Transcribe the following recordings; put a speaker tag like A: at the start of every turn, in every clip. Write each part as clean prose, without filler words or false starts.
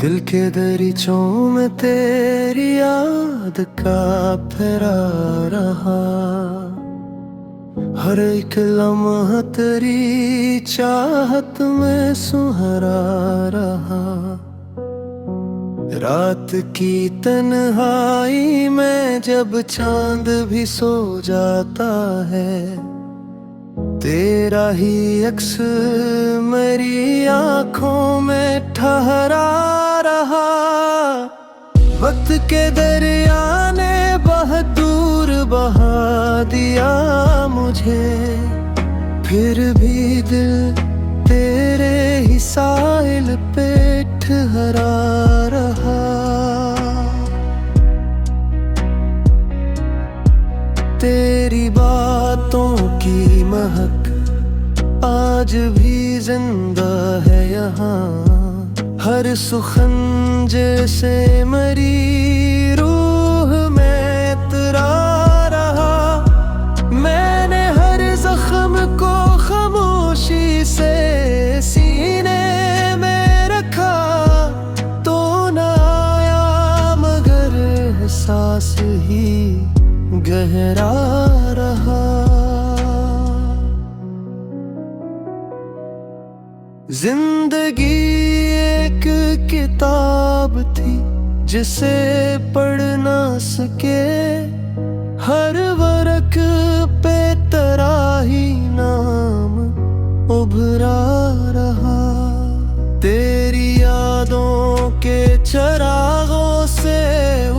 A: दिल के दरीचों में तेरी याद का फेरा रहा। हर एक लम्हा तेरी चाहत में सुहरा रहा। रात की तन्हाई में जब चांद भी सो जाता है, तेरा ही अक्स मेरी आँखों में ठहरा रहा। वक्त के दरिया ने बहुत दूर बहा दिया मुझे, फिर भी दिल तेरे ही साहिल पे ठहरा रहा। तेरी बातों की महक आज भी जिंदा है यहाँ। हर सुखन जैसे मरी रूह में इतरा रहा। मैंने हर जख्म को खामोशी से सीने में रखा, तो न आया मगर एहसास ही गहरा रहा। जिंदगी एक किताब थी जिसे पढ़ ना सके, हर वर्क पे तेरा ही नाम उभरा रहा। तेरी यादों के चरागों से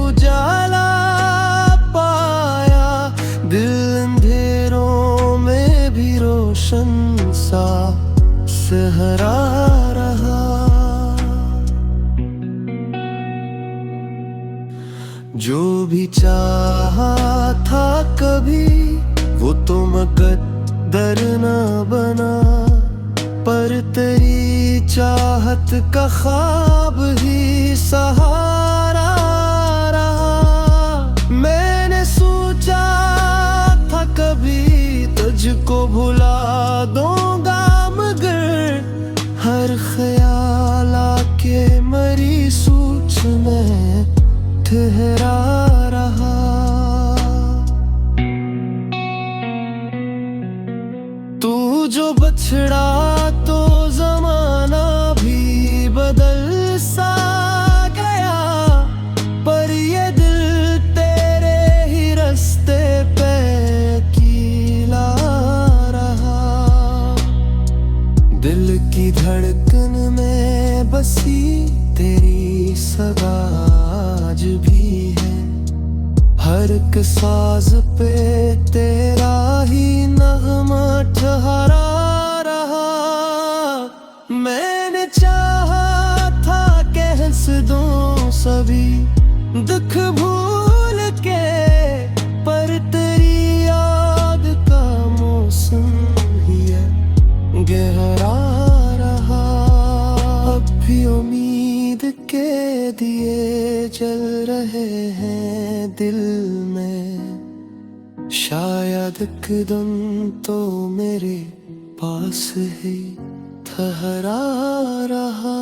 A: उजाला पाया, दिल अंधेरों में भी रोशन सा सहरा रहा। जो भी चाहा था कभी वो तो मुकद्दर ना बना, पर तेरी चाहत का ख्वाब ही सहारा रहा। मैंने सोचा था कभी तुझको भुला दूंगा, मगर हर ख्याल आके मरी सोच में ठहरा रहा। तू जो बछड़ा तो जमाना भी बदल सा गया, पर ये दिल तेरे ही रास्ते पे कीला रहा। दिल की धड़कन में बसी तेरी सदा आज भी है। हर एक साज पे तेरा ही नगमा ठहरा रहा। मैंने चाहा था कि हंस दूं सभी दुख भूल के, पर तेरी याद का मौसम ही है गहरा रहा। अब भी उम्मीद के दिए जल रहे हैं दिल में, शायद एकदम तो मेरे पास ही ठहरा रहा।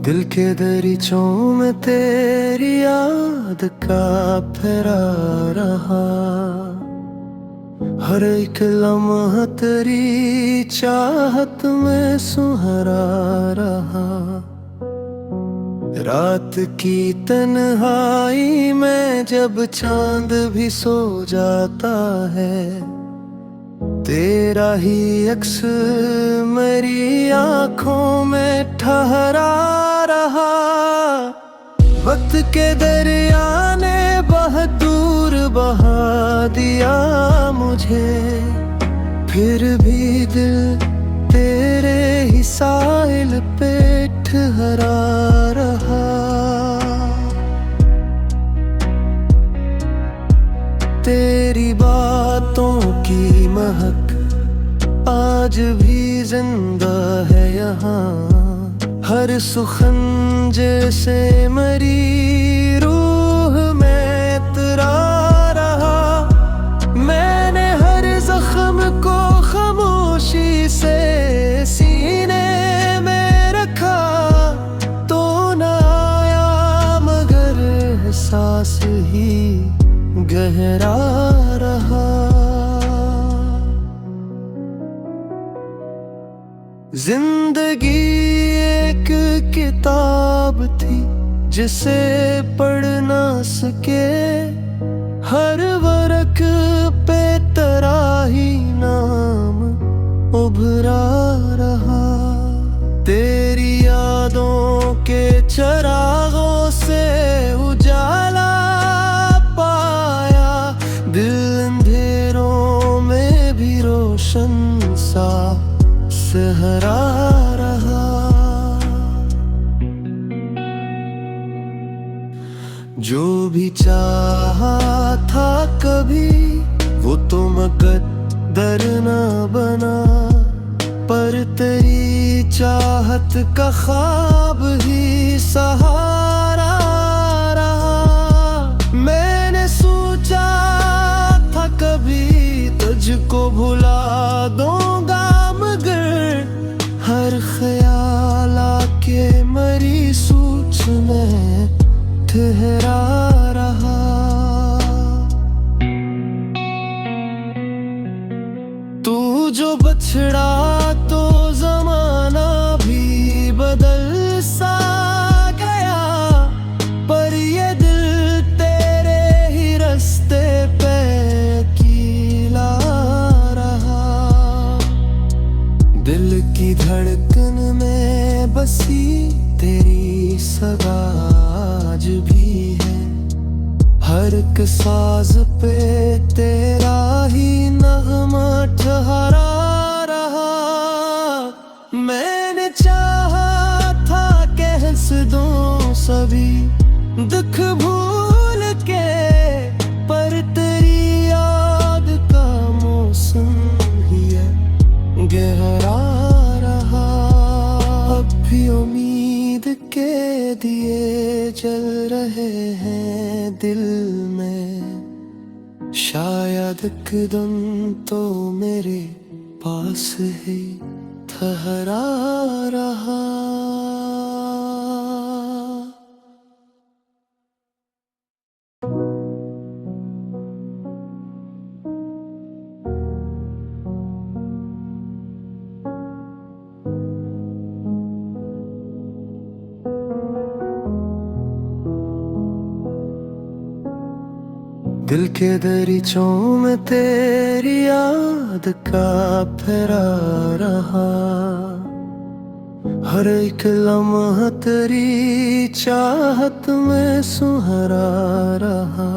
A: दिल के दरीचों में तेरी याद का फेरा रहा। हर एक लम्हा तेरी चाहत में सुहरा रहा। रात की तन्हाई में जब चांद भी सो जाता है, तेरा ही अक्स मेरी आँखों में ठहरा रहा। वक्त के दरिया ने बहुत दूर बहा दिया मुझे, फिर भी दिल तेरे ही साहिल पे ठहरा रहा। तेरी बातों की महक आज भी जिंदा है यहाँ। हर सुखन जैसे मरी रूह में इतरा रहा। मैंने हर जख्म को खामोशी से सीने में रखा, तो न आया मगर एहसास ही गहरा रहा। जिंदगी एक किताब थी जिसे पढ़ ना सके, हर वर्क पे तेरा ही नाम उभरा रहा। तेरी यादों के चरागों से उजाला पाया, दिल अंधेरों में भी रोशन सा सहरा रहा। जो भी चाहा था कभी वो तो मुकद्दर ना बना, पर तेरी चाहत का ख्वाब ही सहारा रहा। मैंने सोचा था कभी तुझको भुला दूंगा, मगर हर ख्याल आके मरी सोच में ठहरा रहा। तू जो बछड़ा तो जमाना भी बदल सा गया, पर ये दिल तेरे ही रास्ते पे कीला रहा। दिल की धड़कन में बसी तेरी सदा आज भी है, हर एक साज पे तेरा ही नगमा ठहरा रहा। मैंने चाहा था कि हंस दूं सभी दुख भूल के, पर तेरी याद का मौसम ही है गहरा रहा। अब भी उम्मीद के दिए जल रहे हैं दिल में, शायद एक दिन तो मेरे पास ही ठहरा रहा। दिल के दरीचों में तेरी याद का फेरा रहा, हर एक लम्हा तेरी चाहत में सुहरा रहा।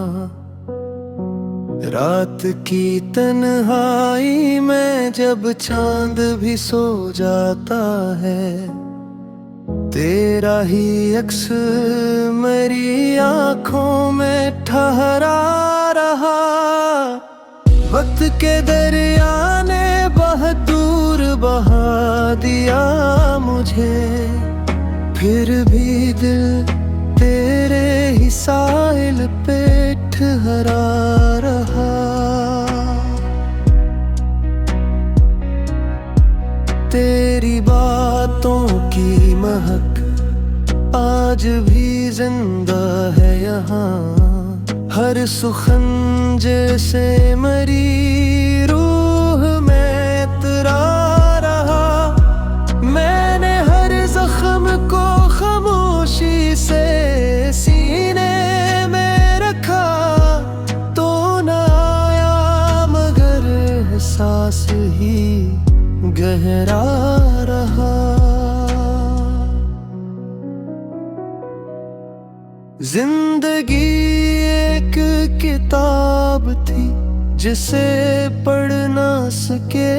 A: रात की तन्हाई में जब चांद भी सो जाता है, तेरा ही अक्स मेरी आँखों में ठहरा रहा। वक्त के दरिया ने बहुत दूर बहा दिया मुझे, फिर भी दिल तेरे ही साहिल पे ठहरा रहा। तेरी बातों की महक आज भी जिंदा है यहाँ, हर सुखन जैसे मरी रूह में इतरा रहा। मैंने हर जख्म को खामोशी से सीने में रखा, तो न आया मगर एहसास ही गहरा रहा। जिंदगी एक किताब थी जिसे पढ़ ना सके,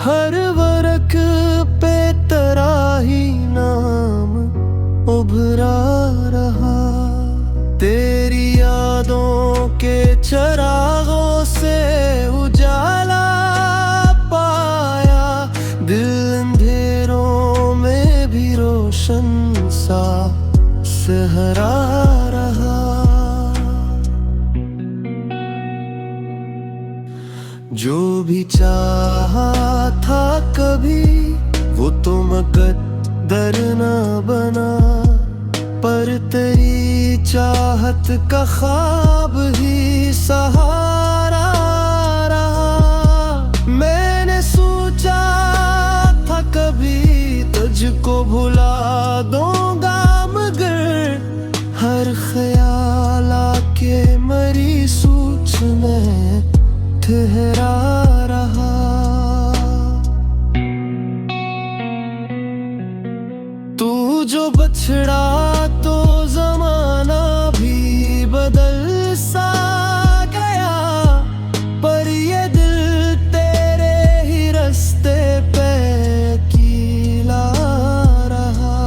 A: हर वर्क पे तेरा ही नाम उभरा रहा। तेरी यादों के चरागों से उजाला पाया, जो भी चाहा था कभी वो तो मुकद्दर न बना, पर तेरी चाहत का ख्वाब ही सहारा रहा। मैंने सोचा था कभी तुझको भुला दूंगा, मगर हर ख्याल आके मरी सोच में ठहरा रहा। तू जो बछड़ा तो जमाना भी बदल सा गया, पर ये दिल तेरे ही रास्ते पे कीला रहा।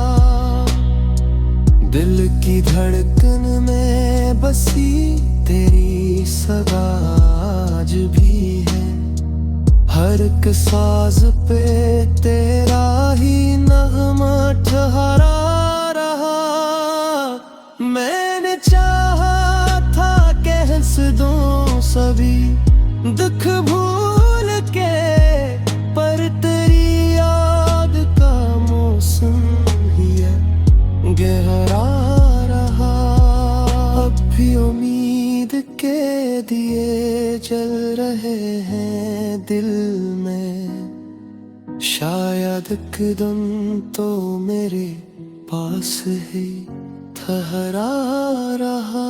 A: दिल की धड़कन में बसी तेरी सदा आज भी है, हर एक साज पे तेरा ही नगमा ठहरा रहा। मैंने चाहा था कि हंस दूं सभी दुख भूल के, पर तेरी याद का मौसम ही है गहरा रहा। अब भी उम्मीद के दिए जल रहे हैं दिल में, शायद एक दम तो मेरे पास ही ठहरा रहा।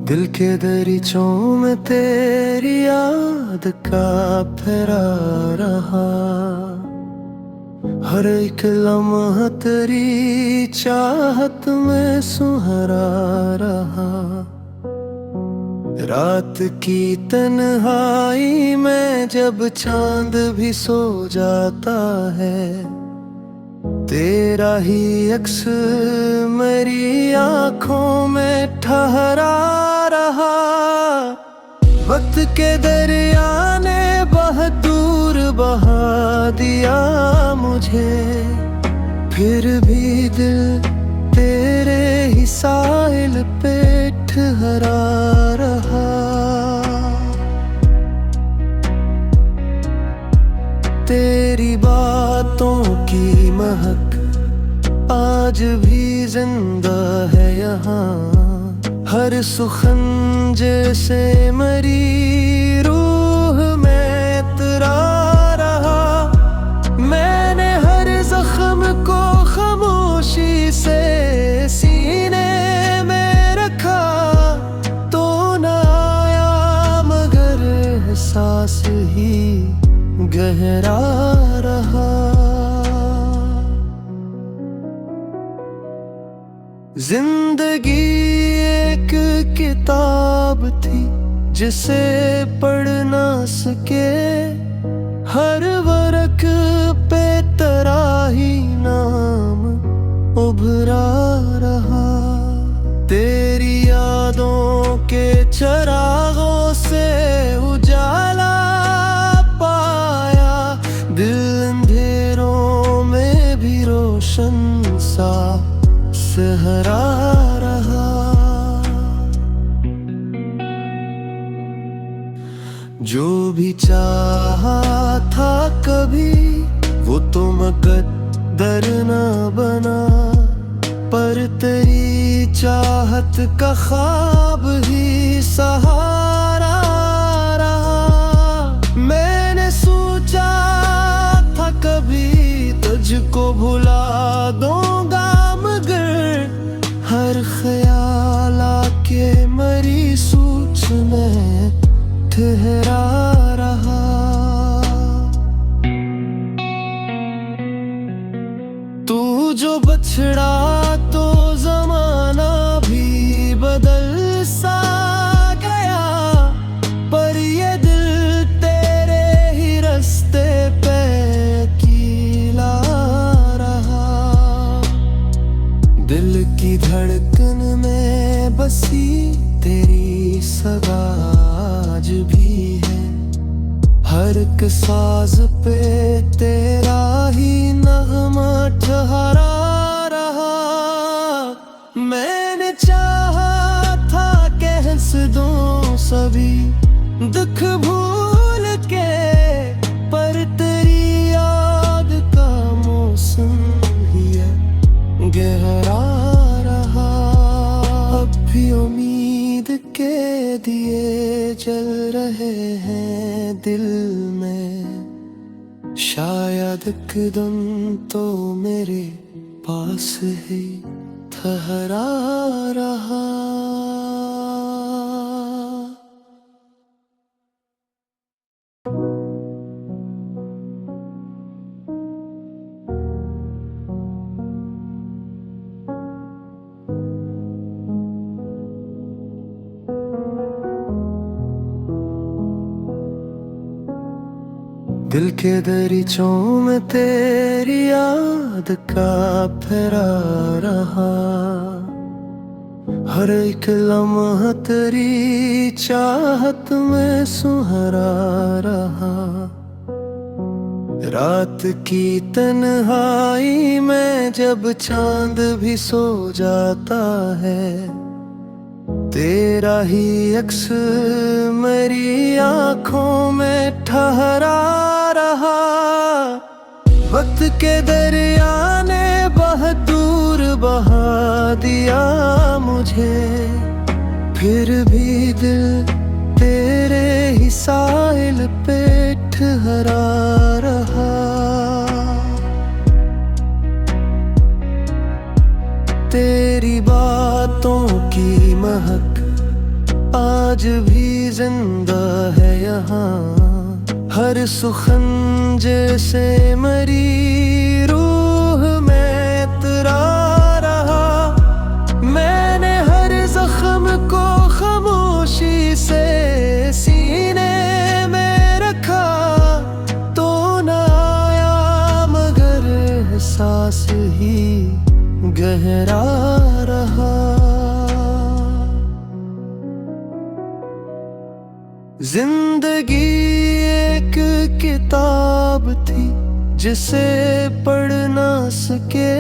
A: दिल के दरीचों में तेरी याद का फेरा रहा, हर एक लम्हा तेरी चाहत में सुहारा रहा। रात की तन्हाई में जब चांद भी सो जाता है, तेरा ही अक्स मेरी आंखों में ठहरा रहा। वक्त के दरिया ने बहुत दूर बहा दिया मुझे, फिर भी दिल तेरे ही साहिल पे ठहरा रहा। तेरी बातों की महक आज भी जिंदा है यहाँ, हर सुखन जैसे मरी रूह में इतरा रहा। मैंने हर जख्म को खामोशी से सीने में रखा, तो न आया मगर एहसास ही गहरा रहा। जिंदगी एक किताब थी जिसे पढ़ ना सके, हर वर्क पे तेरा ही नाम उभरा रहा। तेरी यादों के चरागों से उजाला पाया, दिल अंधेरों में भी रोशन सा सहरा रहा। जो भी चाहा था कभी वो तो मुकद्दर न बना, पर तेरी चाहत का ख्वाब ही सहारा रहा। मैंने सोचा था कभी तुझको भुला दूंगा, मगर हर ख्याल आके मरी सोच में ठहरा रहा। तू जो बछड़ा तो जमाना भी बदल सा गया, पर ये दिल तेरे ही रास्ते पे कीला रहा। दिल की धड़कन में बसी तेरी सदा आज भी है। हर एक साज पे तेरा ही नगमा ठहरा रहा। मैंने चाहा था कि हंस दूं सभी दुख भूल के, पर तेरी याद का मौसम ही है गहरा रहा। अब भी उम्मीद के दिए जल रहे हैं दिल में। शायद एक दिन तो मेरे पास ही ठहरा रहा। दिल के दरीचों में तेरी याद का फेरा रहा। हर एक लम्हा तेरी चाहत में सुहरा रहा। रात की तन्हाई में जब चांद भी सो जाता है, तेरा ही अक्स मेरी आंखों में ठहरा रहा। वक्त के दरिया ने बहुत दूर बहा दिया मुझे, फिर भी दिल तेरे ही साहिल पे ठहरा रहा। तेरी बातों की महक आज भी जिंदा है यहाँ। हर सुखन जैसे मेरी रूह में इतरा रहा। मैंने हर जख्म को खामोशी से सीने में रखा, तो न आया मगर एहसास ही गहरा रहा। जिंदगी एक किताब थी जिसे पढ़ ना सके,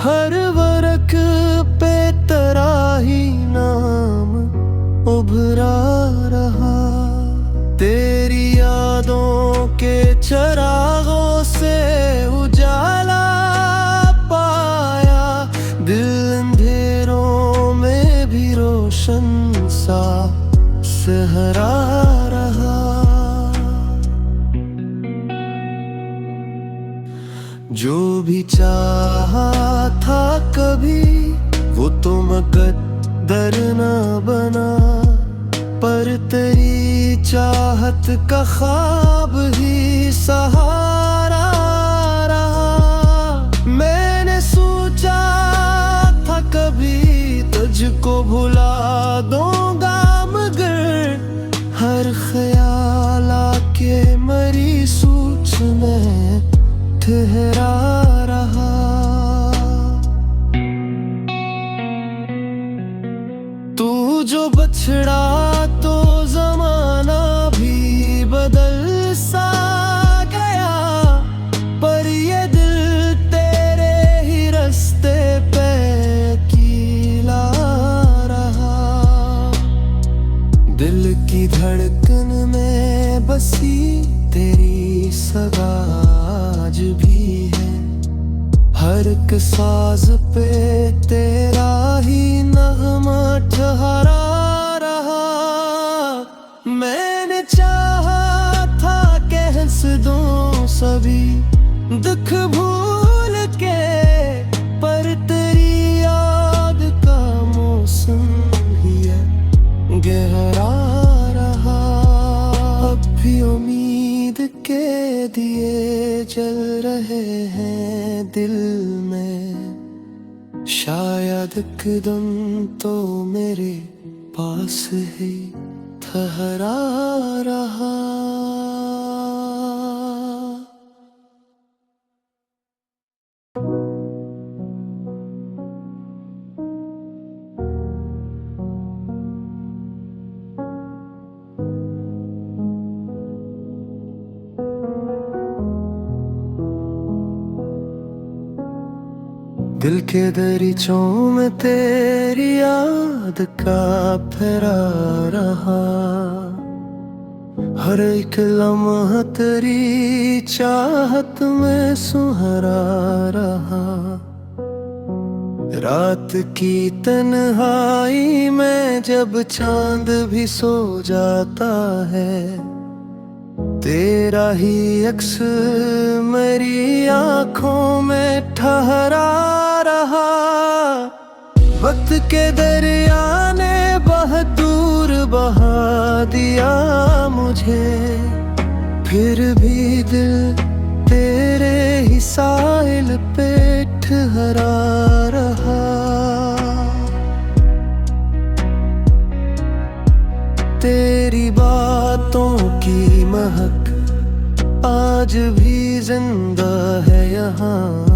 A: हर वर्क पे तेरा ही नाम उभरा रहा। तेरी यादों के चरागों से उजाला पाया, दिल अंधेरों में भी रोशन सा सहरा रहा। जो भी चाहा था कभी वो तो मुकद्दर न बना, पर तेरी चाहत का ख्वाब ही सहारा रहा। मैंने सोचा था कभी तुझको भुला दूंगा, मगर हर ख्याल आके मेरी सोच में ठहरा रहा। तू जो बछड़ा तो जमाना भी बदल सा गया, पर ये दिल तेरे ही रास्ते पे कीला रहा। दिल की धड़कन में बसी तेरी सदा आज भी है। हर एक साज पे तेरा ही नगमा ठहरा रहा। मैंने चाहा था कि हंस दूं सभी दुख भूल के, पर तेरी याद का मौसम ही है गहरा रहा। अब भी उम्मीद के दिए जल रहे हैं दिल में। शायद एक दिन तो मेरे पास ही ठहरा रहा। दिल के दरीचों में तेरी याद का फेरा रहा, हर एक लम्हा तेरी चाहत में सुहरा रहा। रात की तन्हाई में जब चांद भी सो जाता है, तेरा ही अक्स मेरी आँखों में ठहरा रहा। वक्त के दरिया ने बहुत दूर बहा दिया मुझे, फिर भी दिल तेरे ही साहिल पे ठहरा रहा। तेरी बातों की महक आज भी जिंदा है यहाँ,